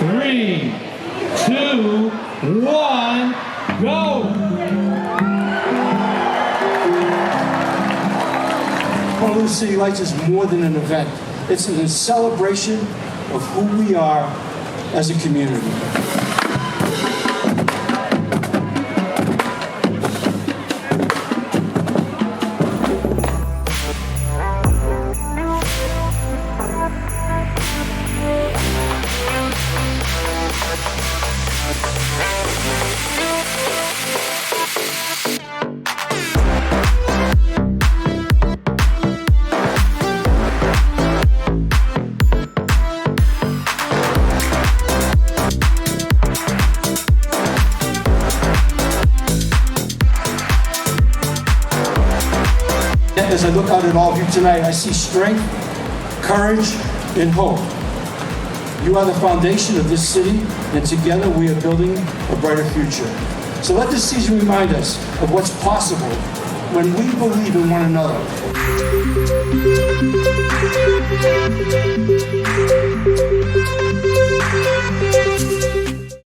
3, 2, 1, go! Honolulu City Lights is more than an event. It's a celebration of who we are as a community. As I look out at all of you tonight, I see strength, courage, and hope. You are the foundation of this city, and together we are building a brighter future. So let this season remind us of what's possible when we believe in one another.